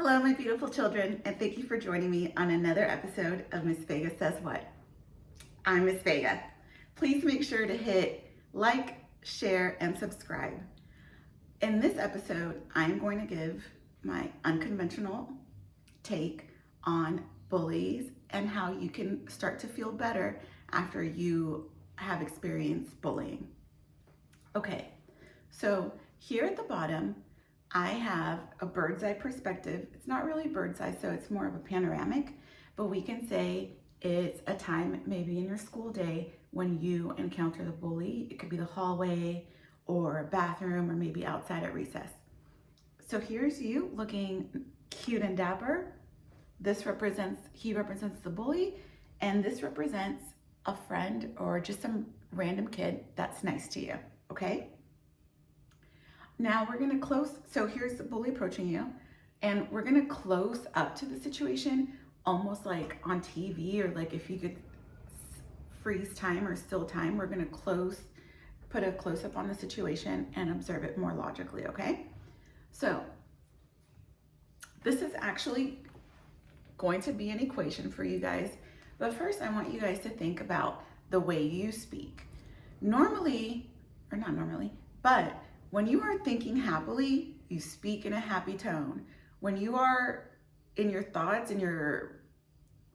Hello, my beautiful children, and thank you for joining me on another episode of Miss Vega Says What. I'm Miss Vega. Please make sure to hit like, share, and subscribe. In this episode, I'm going to give my unconventional take on bullies and how you can start to feel better after you have experienced bullying. Okay, so here at the bottom, I have a bird's eye perspective. It's not really bird's eye, so it's more of a panoramic, but we can say it's a time maybe in your school day when you encounter the bully. It could be the hallway or a bathroom or maybe outside at recess. So here's you looking cute and dapper. He represents the bully, and this represents a friend or just some random kid that's nice to you, okay? Now we're gonna close, so here's the bully approaching you, and we're gonna close up to the situation almost like on TV, or like if you could freeze time or still time, we're gonna put a close up on the situation and observe it more logically, okay? So this is actually going to be an equation for you guys, but first I want you guys to think about the way you speak. Normally, or not normally, but when you are thinking happily, you speak in a happy tone. When you are in your thoughts, in your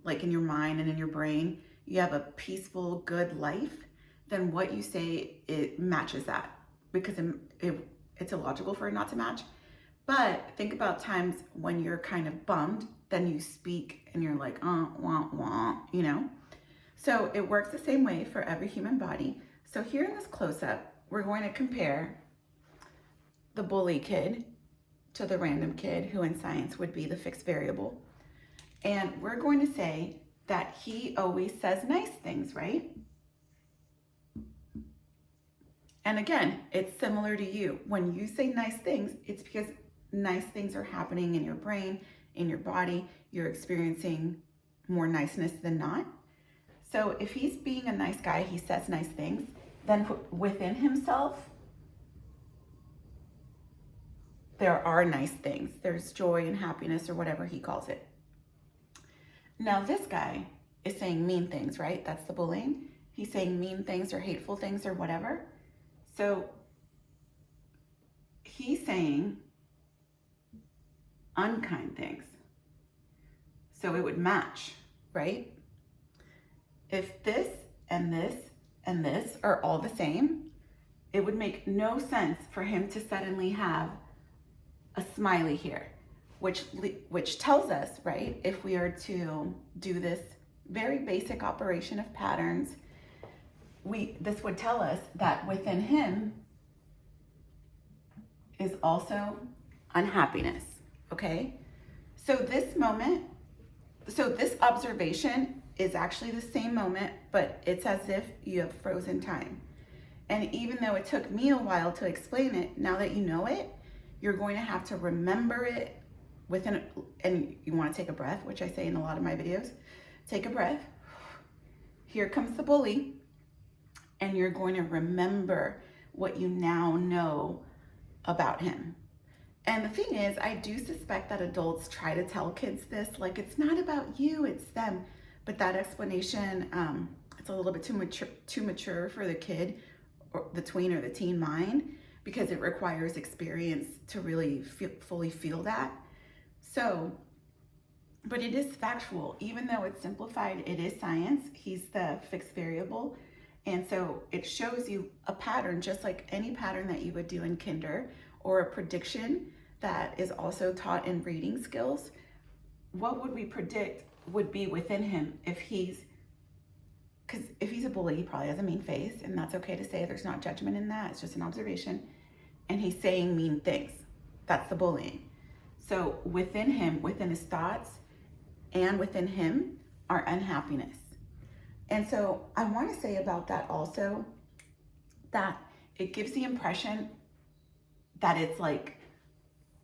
mind and in your brain, you have a peaceful, good life, then what you say, it matches that, because it's illogical for it not to match. But think about times when you're kind of bummed, then you speak and you're like, wah, wah, you know? So it works the same way for every human body. So here in this close-up, we're going to compare the bully kid to the random kid, who in science would be the fixed variable. And we're going to say that he always says nice things, right? And again, it's similar to you. When you say nice things, it's because nice things are happening in your brain, in your body. You're experiencing more niceness than not. So if he's being a nice guy, he says nice things, then within himself, there are nice things. There's joy and happiness, or whatever he calls it. Now this guy is saying mean things, right? That's the bullying. He's saying mean things or hateful things or whatever. So he's saying unkind things. So it would match, right? If this and this and this are all the same, it would make no sense for him to suddenly have a smiley here, which tells us, right, if we are to do this very basic operation of patterns, this would tell us that within him is also unhappiness, okay? So this observation is actually the same moment, but it's as if you have frozen time. And even though it took me a while to explain it, now that you know it, you're going to have to remember it and you want to take a breath, which I say in a lot of my videos. Take a breath. Here comes the bully. And you're going to remember what you now know about him. And the thing is, I do suspect that adults try to tell kids this, like, it's not about you, it's them. But that explanation, it's a little bit too mature for the kid, or the tween or the teen mind, because it requires experience to really fully feel that. So, but it is factual. Even though it's simplified, it is science. He's the fixed variable. And so it shows you a pattern, just like any pattern that you would do in kinder, or a prediction that is also taught in reading skills. What would we predict would be within him if he's a bully, he probably has a mean face, and that's okay to say. There's not judgment in that. It's just an observation. And he's saying mean things. That's the bullying. So within him, within his thoughts, and within him are unhappiness. And so I want to say about that also that it gives the impression that it's like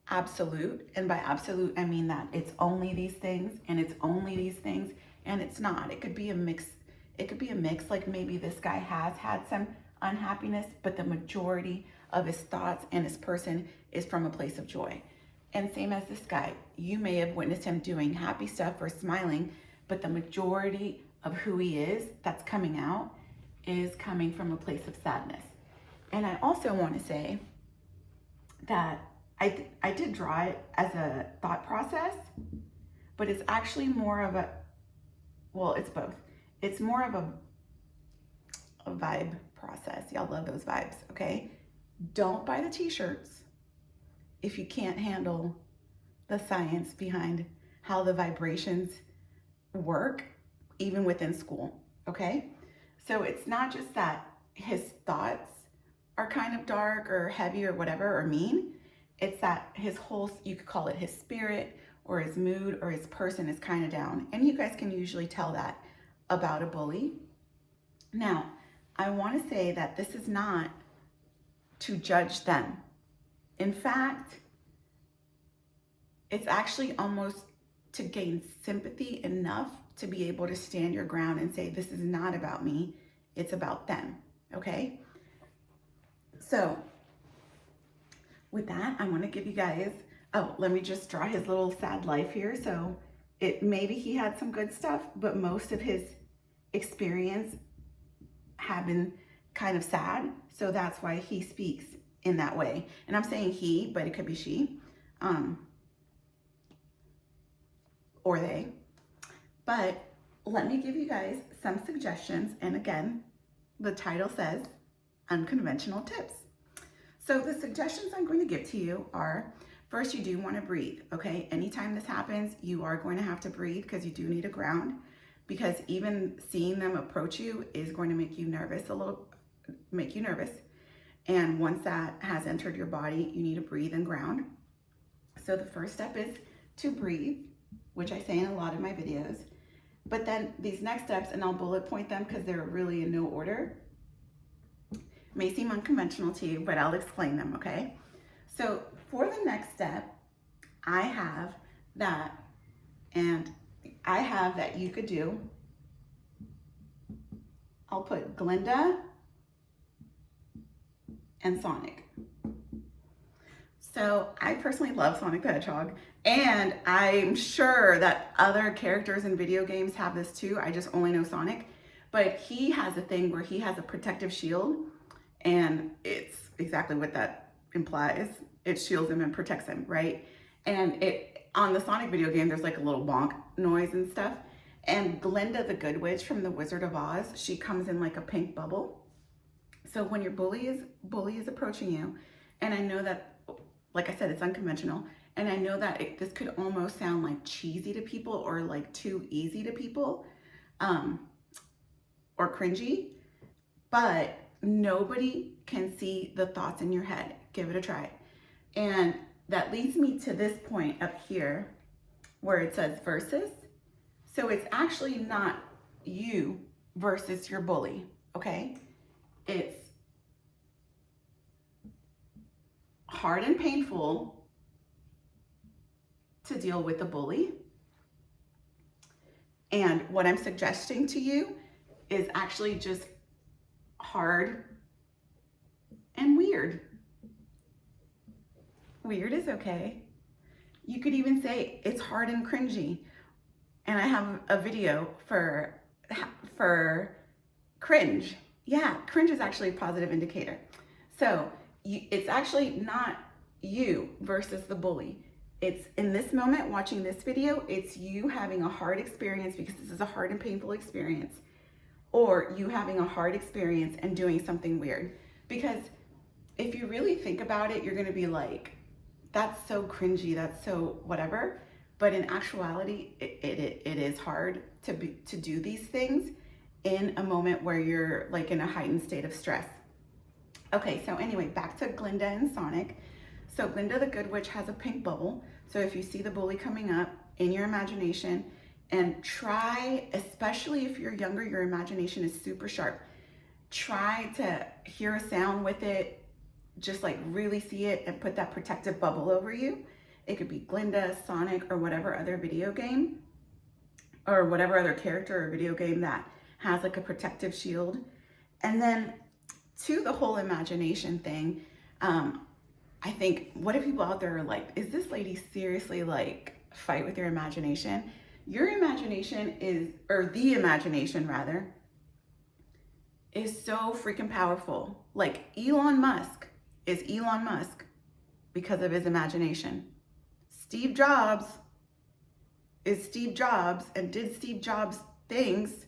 absolute. And by absolute, I mean that it's only these things and it's only these things, and it's not. It could be a mix. It could be a mix, like maybe this guy has had some unhappiness, but the majority of his thoughts and his person is from a place of joy. And same as this guy, you may have witnessed him doing happy stuff or smiling, but the majority of who he is that's coming out is coming from a place of sadness. And I also want to say that I did draw it as a thought process, but it's actually more of a, well, it's both. It's more of a vibe process. Y'all love those vibes, okay? Don't buy the t-shirts if you can't handle the science behind how the vibrations work, even within school, okay? So it's not just that his thoughts are kind of dark or heavy or whatever, or mean. It's that his whole, you could call it his spirit or his mood or his person is kind of down. And you guys can usually tell that about a bully. Now, I want to say that this is not to judge them. In fact, it's actually almost to gain sympathy enough to be able to stand your ground and say, this is not about me, it's about them, okay? So with that, I want to give you guys, oh, let me just draw his little sad life here. So maybe he had some good stuff, but most of his experience have been kind of sad. So that's why he speaks in that way. And I'm saying he, but it could be she, or they. But let me give you guys some suggestions. And again, the title says unconventional tips. So the suggestions I'm going to give to you are, first, you do want to breathe, okay? Anytime this happens, you are going to have to breathe because you do need a ground, because even seeing them approach you is going to make you nervous, And once that has entered your body, you need to breathe and ground. So the first step is to breathe, which I say in a lot of my videos. But then these next steps, and I'll bullet point them because they're really in no order, may seem unconventional to you, but I'll explain them, okay? So for the next step, I have that you could do. I'll put Glinda and Sonic. So I personally love Sonic the Hedgehog, and I'm sure that other characters in video games have this too. I just only know Sonic, but he has a thing where he has a protective shield, and it's exactly what that implies. It shields him and protects him, right? And on the Sonic video game, there's like a little bonk noise and stuff. And Glinda the Good Witch from The Wizard of Oz, she comes in like a pink bubble. So when your bully is approaching you, and I know that, like I said, it's unconventional, and I know that this could almost sound like cheesy to people or like too easy to people, or cringy, but nobody can see the thoughts in your head. Give it a try. And that leads me to this point up here where it says versus. So it's actually not you versus your bully, okay? It's hard and painful to deal with the bully. And what I'm suggesting to you is actually just hard and weird. Weird is okay. You could even say it's hard and cringy. And I have a video for cringe. Yeah, cringe is actually a positive indicator. So it's actually not you versus the bully. It's in this moment watching this video, it's you having a hard experience because this is a hard and painful experience, or you having a hard experience and doing something weird. Because if you really think about it, you're gonna be like, that's so cringy, that's so whatever. But in actuality, it is hard to do these things in a moment where you're like in a heightened state of stress. Okay, so anyway, back to Glinda and Sonic. So Glinda the Good Witch has a pink bubble. So if you see the bully coming up in your imagination, and try, especially if you're younger, your imagination is super sharp. Try to hear a sound with it, just like really see it and put that protective bubble over you. It could be Glinda, Sonic, or whatever other video game, or whatever other character or video game that has like a protective shield. And then to the whole imagination thing, I think, what if people out there are like, is this lady seriously like fight with your imagination? Your imagination is, or the imagination rather, is so freaking powerful. Like Elon Musk is Elon Musk because of his imagination. Steve Jobs is Steve Jobs and did Steve Jobs things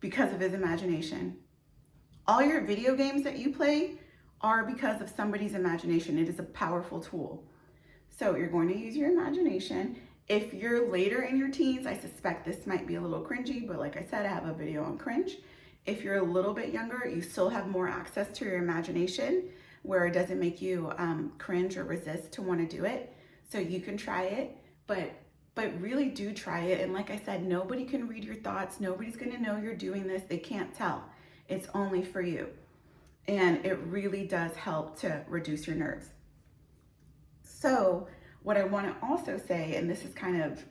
because of his imagination. All your video games that you play are because of somebody's imagination. It is a powerful tool. So you're going to use your imagination. If you're later in your teens, I suspect this might be a little cringy, but like I said, I have a video on cringe. If you're a little bit younger, you still have more access to your imagination where it doesn't make you cringe or resist to want to do it. So you can try it, but really do try it. And like I said, nobody can read your thoughts. Nobody's going to know you're doing this. They can't tell. It's only for you. And it really does help to reduce your nerves. So what I want to also say, and this is kind of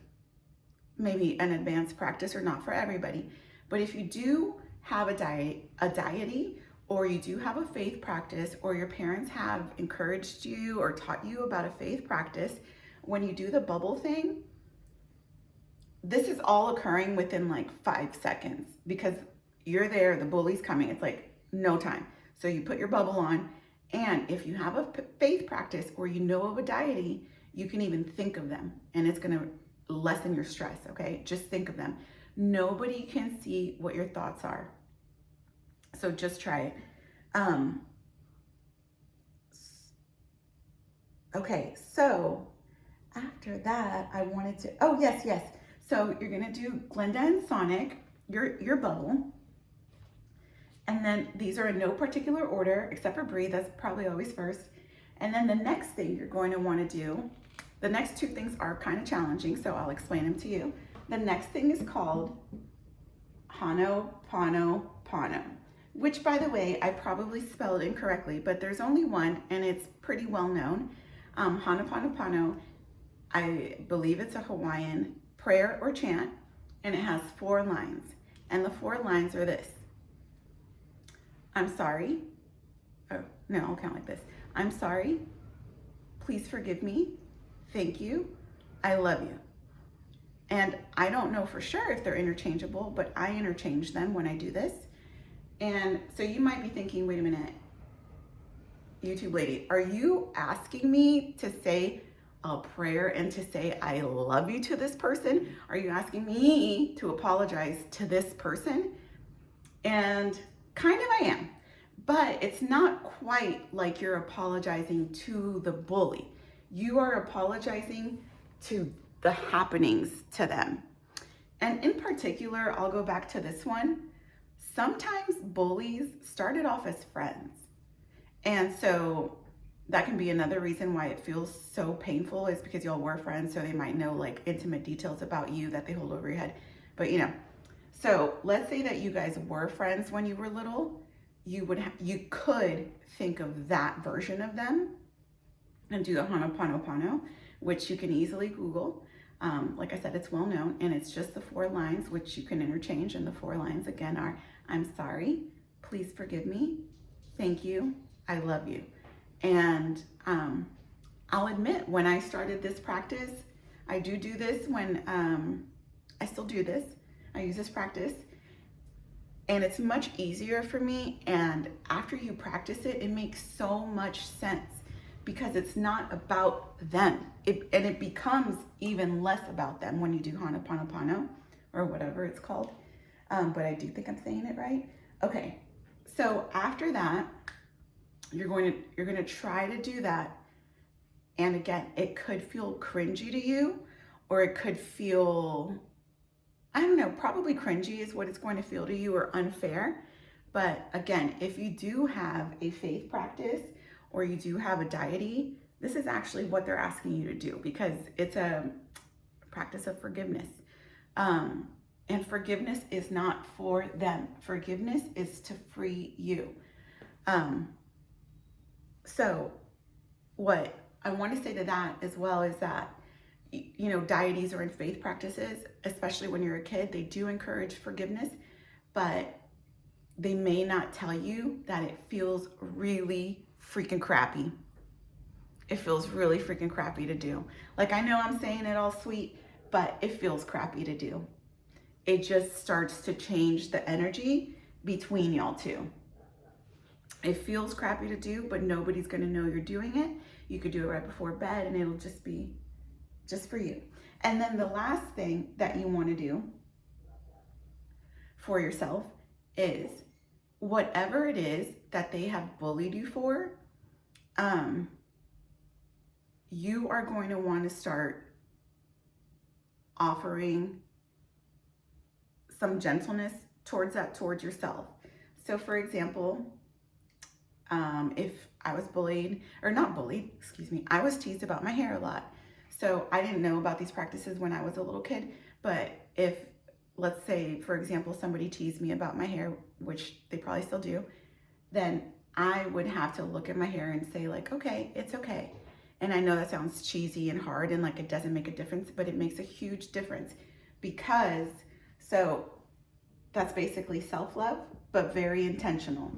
maybe an advanced practice or not for everybody, but if you do have a deity, or you do have a faith practice, or your parents have encouraged you or taught you about a faith practice, when you do the bubble thing, this is all occurring within like 5 seconds because you're there, the bully's coming. It's like no time. So you put your bubble on, and if you have a faith practice or you know of a deity, you can even think of them, and it's going to lessen your stress, okay? Just think of them. Nobody can see what your thoughts are. So just try it. Okay, so after that, I wanted to, oh, yes. So you're going to do Glenda and Sonic, your bubble. And then these are in no particular order, except for breathe. That's probably always first. And then the next thing you're going to want to do, the next 2 things are kind of challenging, so I'll explain them to you. The next thing is called Ho'oponopono, which, by the way, I probably spelled incorrectly, but there's only one, and it's pretty well known. Ho'oponopono, I believe it's a Hawaiian prayer or chant, and it has 4 lines. And the 4 lines are this. I'm sorry. Oh, no, I'll count like this. I'm sorry. Please forgive me. Thank you. I love you. And I don't know for sure if they're interchangeable, but I interchange them when I do this. And so you might be thinking, wait a minute, YouTube lady, are you asking me to say a prayer and to say I love you to this person? Are you asking me to apologize to this person? And kind of I am, but it's not quite like you're apologizing to the bully. You are apologizing to the happenings to them. And in particular, I'll go back to this one. Sometimes bullies started off as friends. And so that can be another reason why it feels so painful, is because y'all were friends, so they might know like intimate details about you that they hold over your head. But you know, so let's say that you guys were friends when you were little. You could think of that version of them and do the Ho'oponopono, which you can easily Google. Like I said, it's well known, and it's just the 4 lines, which you can interchange. And the 4 lines again are, I'm sorry, please forgive me, thank you, I love you. And I'll admit, when I started this practice, I do this when, I still do this, I use this practice, and it's much easier for me. And after you practice it, it makes so much sense, because it's not about them. And it becomes even less about them when you do Ho'oponopono, or whatever it's called. But I do think I'm saying it right. Okay, so after that, you're going to try to do that. And again, it could feel cringy to you, or it could feel, I don't know, probably cringy is what it's going to feel to you, or unfair. But again, if you do have a faith practice, or you do have a deity, this is actually what they're asking you to do, because it's a practice of forgiveness. And forgiveness is not for them. Forgiveness is to free you. So what I want to say to that as well is that, you know, deities or in faith practices, especially when you're a kid, they do encourage forgiveness, but they may not tell you that it feels really freaking crappy. it feels really freaking crappy to do. Like, I know I'm saying it all sweet, but it feels crappy to do. It just starts to change the energy between y'all two. It feels crappy to do, but nobody's gonna know you're doing it. You could do it right before bed and it'll just be just for you. And then the last thing that you wanna do for yourself is whatever it is that they have bullied you for, you are going to want to start offering some gentleness towards that, towards yourself. So for example, if I was bullied, or not bullied, excuse me, I was teased about my hair a lot. So I didn't know about these practices when I was a little kid, but if, let's say, for example, somebody teased me about my hair, which they probably still do, then I would have to look at my hair and say like, okay, it's okay. And I know that sounds cheesy and hard and like it doesn't make a difference, but it makes a huge difference because, so that's basically self-love, but very intentional.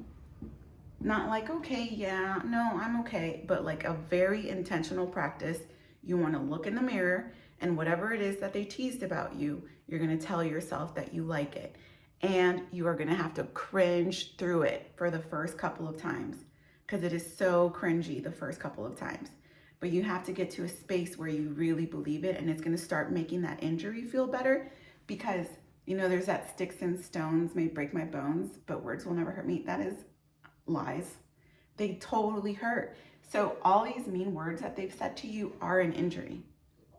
Not like, okay, yeah, no, I'm okay, but like a very intentional practice. You want to look in the mirror and whatever it is that they teased about you, you're going to tell yourself that you like it. And you are going to have to cringe through it for the first couple of times because it is so cringy the first couple of times. But you have to get to a space where you really believe it and it's going to start making that injury feel better because, you know, there's that sticks and stones may break my bones, but words will never hurt me. That is lies. They totally hurt. So all these mean words that they've said to you are an injury.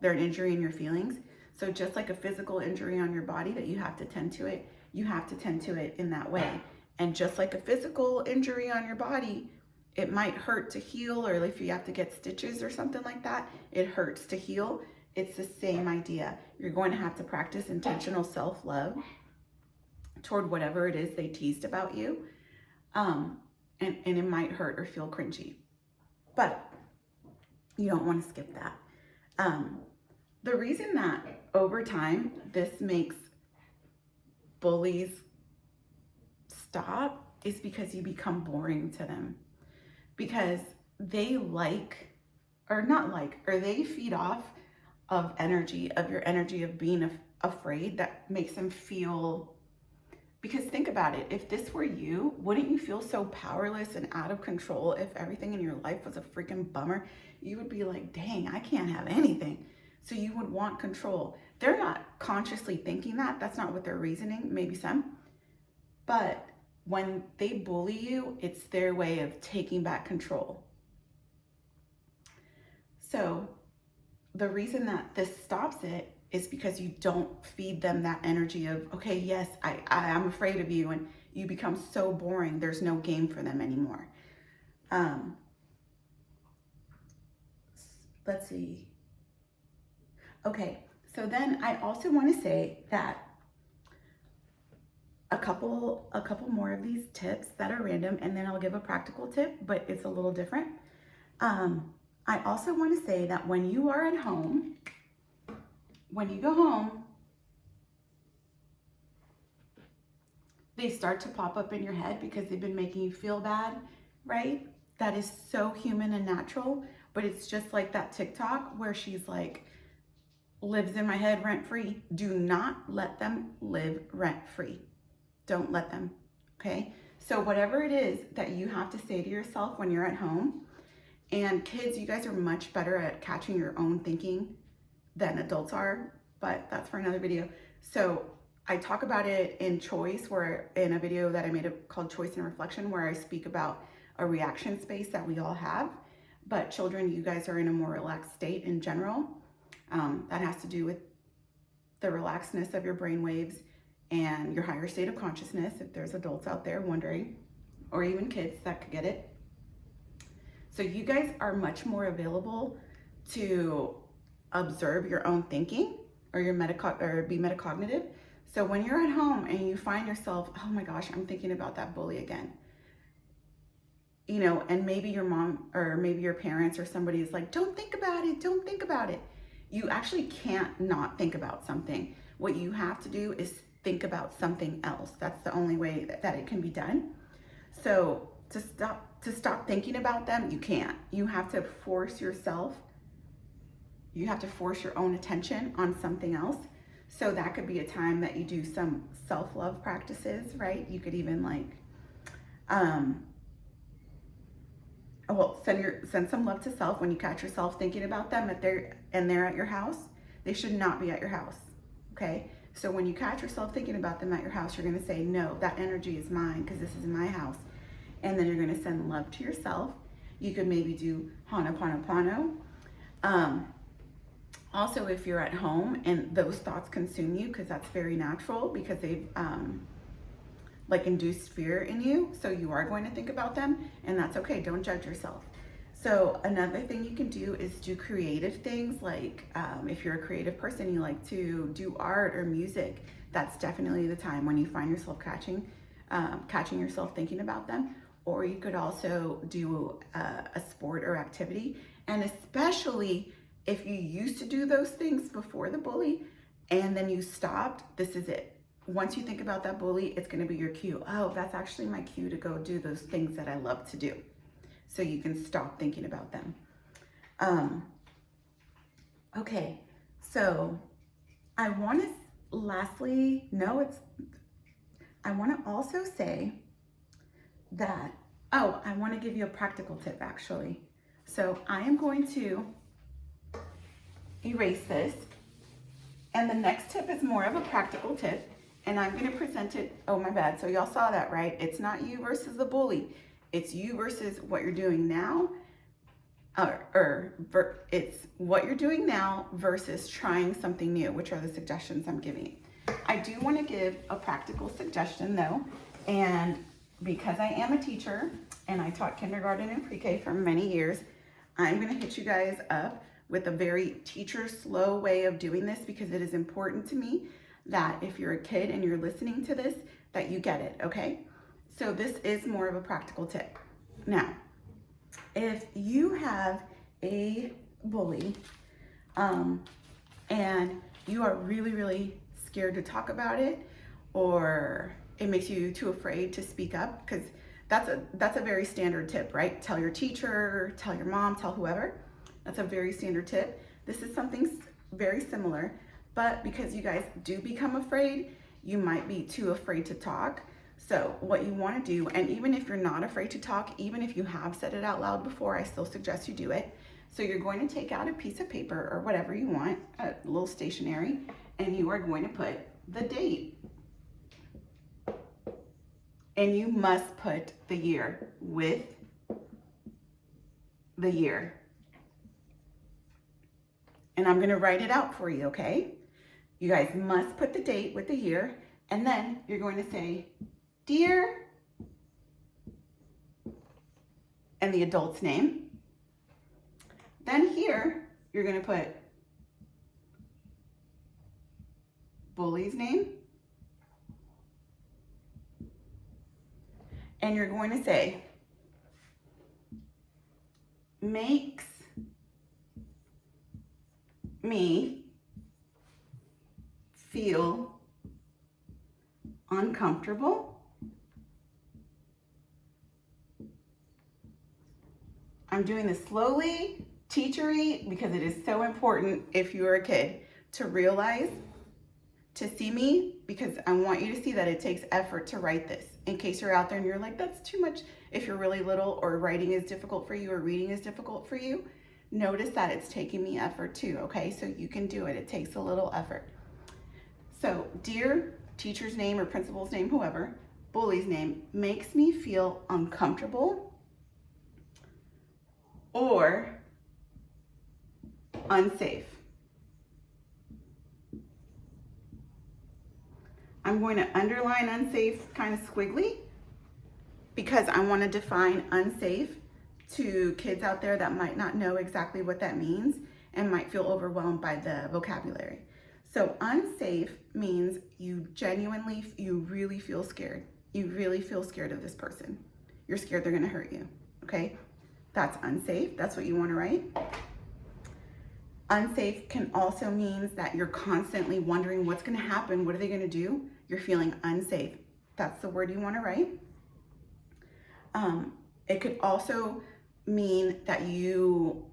They're an injury in your feelings. So just like a physical injury on your body that you have to tend to it, you have to tend to it in that way. And just like a physical injury on your body, it might hurt to heal, or if you have to get stitches or something like that, it hurts to heal. It's the same idea. You're going to have to practice intentional self-love toward whatever it is they teased about you. And it might hurt or feel cringy, but you don't want to skip that. The reason that over time this makes bullies stop is because you become boring to them, because they they feed off of your energy of being afraid that makes them feel. Because think about it, if this were you, wouldn't you feel so powerless and out of control if everything in your life was a freaking bummer? You would be like, dang, I can't have anything. So you would want control. They're not consciously thinking that. That's not what they're reasoning, maybe some. But when they bully you, it's their way of taking back control. So the reason that this stops it is because you don't feed them that energy of, okay, yes, I'm afraid of you, and you become so boring, there's no game for them anymore. Let's see. Okay, so then I also want to say that a couple more of these tips that are random, and then I'll give a practical tip, but it's a little different. I also want to say that when you are at home, when you go home, they start to pop up in your head because they've been making you feel bad, right? That is so human and natural, but it's just like that TikTok where she's like, lives in my head rent free. Do not let them live rent free. Don't let them, okay? So whatever it is that you have to say to yourself when you're at home, and kids, you guys are much better at catching your own thinking than adults are, but that's for another video. So I talk about it in Choice, where in a video that I made called Choice and Reflection, where I speak about a reaction space that we all have. But children, you guys are in a more relaxed state in general. That has to do with the relaxedness of your brain waves and your higher state of consciousness, if there's adults out there wondering, or even kids that could get it. So you guys are much more available to observe your own thinking or be metacognitive. So when you're at home and you find yourself, oh my gosh, I'm thinking about that bully again, you know, and maybe your mom or maybe your parents or somebody is like, don't think about it, don't think about it. You actually can't not think about something. What you have to do is think about something else. That's the only way that it can be done. So to to stop thinking about them, you can't. You have to force yourself. You have to force your own attention on something else. So that could be a time that you do some self-love practices, right? You could even like, send some love to self when you catch yourself thinking about them they're at your house. They should not be at your house, okay? So when you catch yourself thinking about them at your house, you're gonna say, no, that energy is mine because this is my house. And then you're gonna send love to yourself. You could maybe do Ho'oponopono. Also, if you're at home and those thoughts consume you, because that's very natural, because they've like induced fear in you, so you are going to think about them, and that's okay. Don't judge yourself. So another thing you can do is do creative things, like if you're a creative person, you like to do art or music, that's definitely the time when you find yourself catching yourself thinking about them. Or you could also do a sport or activity, and especially if you used to do those things before the bully and then you stopped, this is it. Once you think about that bully, it's gonna be your cue. Oh, that's actually my cue to go do those things that I love to do. So you can stop thinking about them. Okay, so I wanna also say that, I wanna give you a practical tip actually. So I am going to erase this. And the next tip is more of a practical tip, and I'm gonna present it, oh my bad, so y'all saw that, right? It's not you versus the bully. It's you versus what you're doing now, it's what you're doing now versus trying something new, which are the suggestions I'm giving you. I do wanna give a practical suggestion though, and because I am a teacher and I taught kindergarten and pre-K for many years, I'm gonna hit you guys up with a very teacher slow way of doing this, because it is important to me that if you're a kid and you're listening to this, that you get it, okay? So this is more of a practical tip. Now, if you have a bully and you are really, really scared to talk about it, or it makes you too afraid to speak up, because that's a very standard tip, right? Tell your teacher, tell your mom, tell whoever. That's a very standard tip. This is something very similar, but because you guys do become afraid, you might be too afraid to talk. So what you want to do, and even if you're not afraid to talk, even if you have said it out loud before, I still suggest you do it. So you're going to take out a piece of paper or whatever you want, a little stationery, and you are going to put the date. And you must put the year with the year. And I'm gonna write it out for you, okay? You guys must put the date with the year, and then you're going to say, dear, and the adult's name. Then here, you're gonna put bully's name. And you're going to say, makes me feel uncomfortable. I'm doing this slowly, teachery, because it is so important if you're a kid to realize, to see me, because I want you to see that it takes effort to write this. In case you're out there and you're like, that's too much. If you're really little or writing is difficult for you or reading is difficult for you, notice that it's taking me effort too, okay? So you can do it. It takes a little effort. So dear teacher's name or principal's name, whoever, bully's name, makes me feel uncomfortable or unsafe. I'm going to underline unsafe kind of squiggly, because I want to define unsafe to kids out there that might not know exactly what that means and might feel overwhelmed by the vocabulary. So unsafe means you really feel scared. You really feel scared of this person. You're scared they're gonna hurt you, okay? That's unsafe, that's what you wanna write. Unsafe can also means that you're constantly wondering what's gonna happen, what are they gonna do? You're feeling unsafe. That's the word you wanna write. It could also mean that you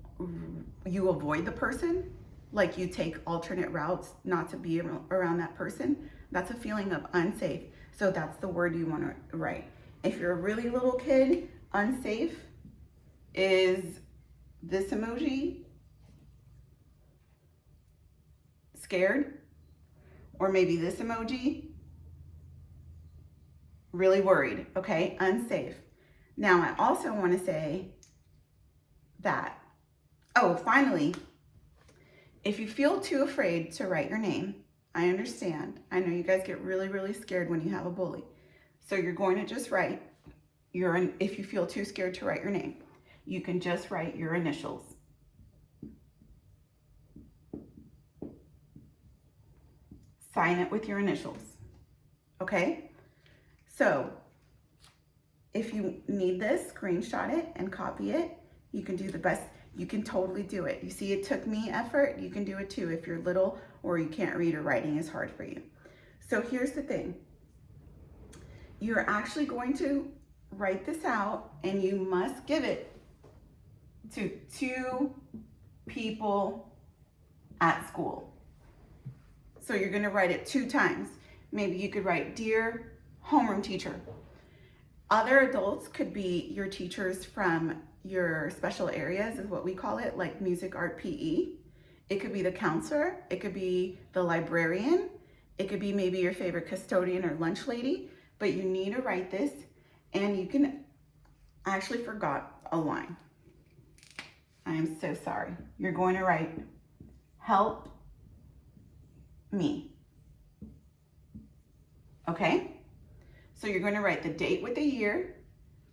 avoid the person, like you take alternate routes not to be around that person. That's a feeling of unsafe. So that's the word you want to write. If you're a really little kid, unsafe is this emoji, scared, or maybe this emoji, really worried, okay? Unsafe. Now, I also want to say that, oh, finally, if you feel too afraid to write your name, I understand. I know you guys get really, really scared when you have a bully. So you're going to just write if you feel too scared to write your name, you can just write your initials. Sign it with your initials, okay? So if you need this, screenshot it and copy it. You can do the best. You can totally do it. You see, it took me effort. You can do it too if you're little or you can't read or writing is hard for you. So here's the thing. You're actually going to write this out and you must give it to 2 people at school. So you're going to write it 2 times. Maybe you could write, "Dear homeroom teacher." Other adults could be your teachers from your special areas, is what we call it, like music, art, PE. It could be the counselor. It could be the librarian. It could be maybe your favorite custodian or lunch lady. But you need to write this, and you can, I actually forgot a line. I am so sorry. You're going to write, "Help me." Okay? So you're going to write the date with the year,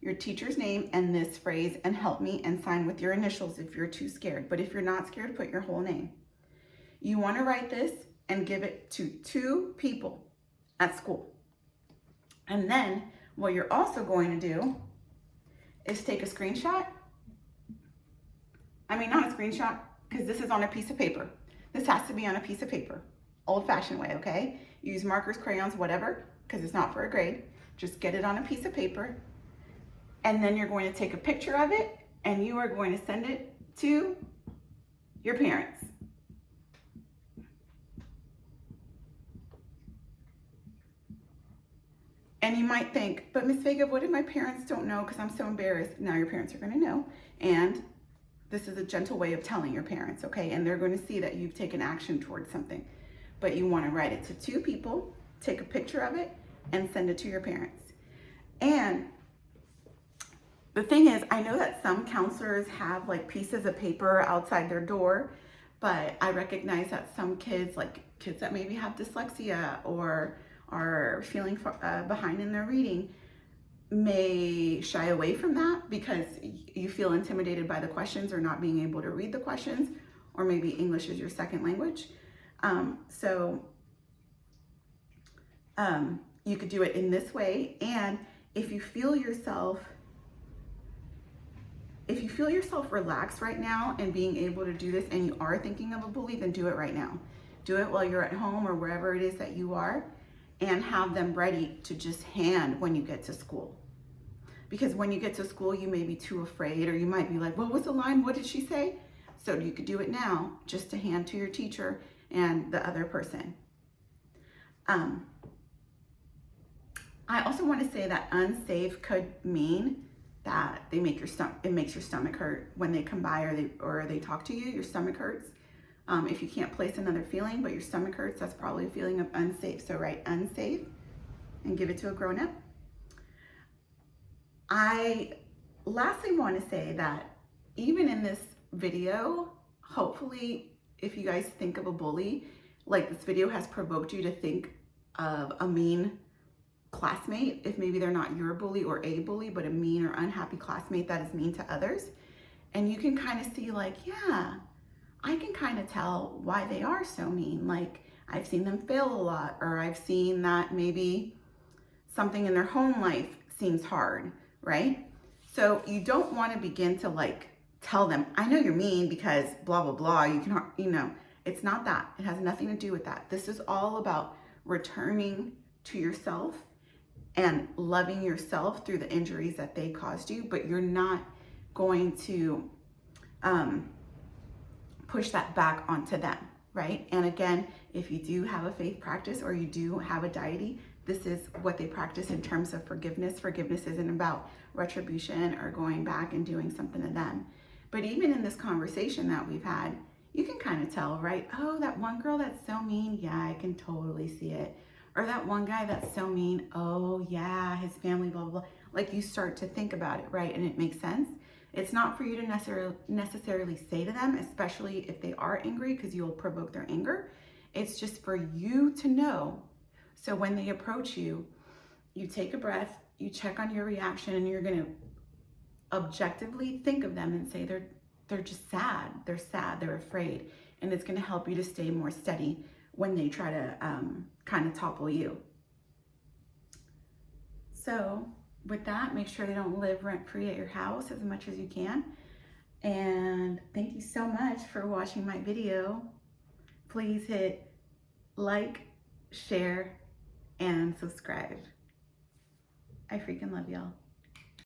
your teacher's name, and this phrase, "and help me," and sign with your initials if you're too scared. But if you're not scared, put your whole name. You want to write this and give it to 2 people at school. And then what you're also going to do is take a screenshot. I mean, not a screenshot, because this is on a piece of paper. This has to be on a piece of paper, old-fashioned way, okay? Use markers, crayons, whatever, because it's not for a grade. Just get it on a piece of paper, and then you're going to take a picture of it, and you are going to send it to your parents. And you might think, "But Miss Vega, what if my parents don't know because I'm so embarrassed?" Now your parents are going to know, and this is a gentle way of telling your parents, okay? And they're going to see that you've taken action towards something. But you want to write it to 2 people, take a picture of it, and send it to your parents. And the thing is, I know that some counselors have like pieces of paper outside their door, but I recognize that some kids, like kids that maybe have dyslexia or are feeling behind in their reading, may shy away from that because you feel intimidated by the questions or not being able to read the questions, or maybe English is your second language. You could do it in this way. And if you feel yourself relaxed right now and being able to do this, and you are thinking of a bully, then do it right now. Do it while you're at home or wherever it is that you are, and have them ready to just hand when you get to school. Because when you get to school, you may be too afraid, or you might be like, "What was the line? What did she say?" So you could do it now, just to hand to your teacher and the other person. I also want to say that unsafe could mean that it makes your stomach hurt when they come by or they talk to you. Your stomach hurts. If you can't place another feeling, but your stomach hurts, that's probably a feeling of unsafe. So write "unsafe" and give it to a grown-up. I lastly want to say that even in this video, hopefully if you guys think of a bully, like this video has provoked you to think of a mean classmate, if maybe they're not your bully or a bully, but a mean or unhappy classmate that is mean to others. And you can kind of see like, yeah, I can kind of tell why they are so mean. Like, I've seen them fail a lot, or I've seen that maybe something in their home life seems hard, right? So you don't want to begin to like tell them, "I know you're mean because blah, blah, blah." It's not that. It has nothing to do with that. This is all about returning to yourself and loving yourself through the injuries that they caused you, but you're not going to push that back onto them, right? And again, if you do have a faith practice or you do have a deity, this is what they practice in terms of forgiveness. Forgiveness isn't about retribution or going back and doing something to them. But even in this conversation that we've had, you can kind of tell, right? Oh, that one girl that's so mean, yeah, I can totally see it. Or that one guy that's so mean, oh yeah, his family, blah, blah, blah. Like you start to think about it, right? And it makes sense. It's not for you to necessarily say to them, especially if they are angry, because you'll provoke their anger. It's just for you to know. So when they approach you, you take a breath, you check on your reaction, and you're going to objectively think of them and say they're just sad. They're sad. They're afraid. And it's going to help you to stay more steady when they try to kind of topple you. So with that, make sure they don't live rent-free at your house as much as you can. And thank you so much for watching my video. Please hit like, share, and subscribe. I freaking love y'all.